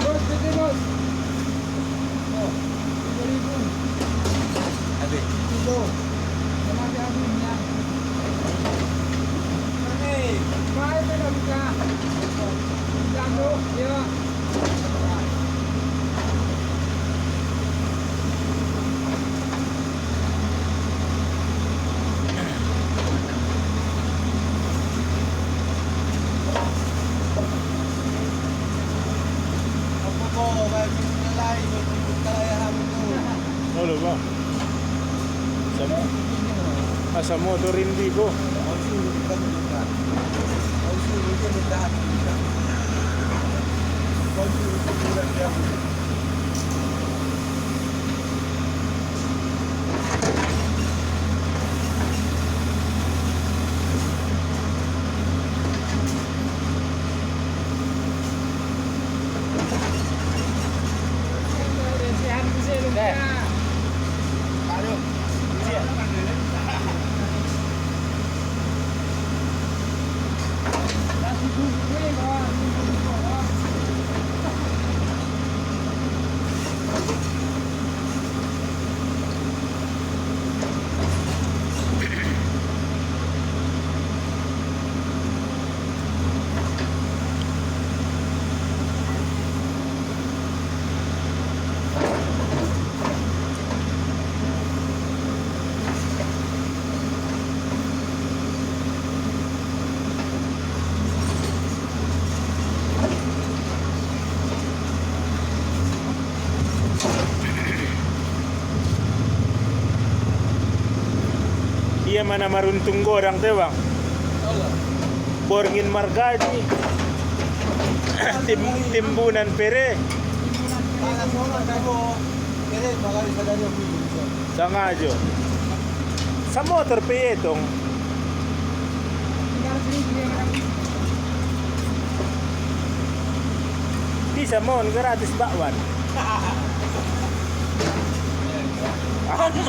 Boss, pwede boss. Oh, 5,000. Abi. Kilo. Namagamin niya. Hey. Kahit na lang ka. Dano, yeah. Ako po, may pinalay, may pinalay hapon ko. Ano ba? Sa motor hindi ko. Ako sulit ka dito. Ako sulit ka dito. Ako sulit ka dito. Ayo. Iya. Iya mana maruntung gorang teh bang. Borngin margadi. Timbunan pere. Para semua kamu, kira bakal bisa dari aku. Sangajo. Sa motor pe itong. Bisa mon gratis bakwan. Ate.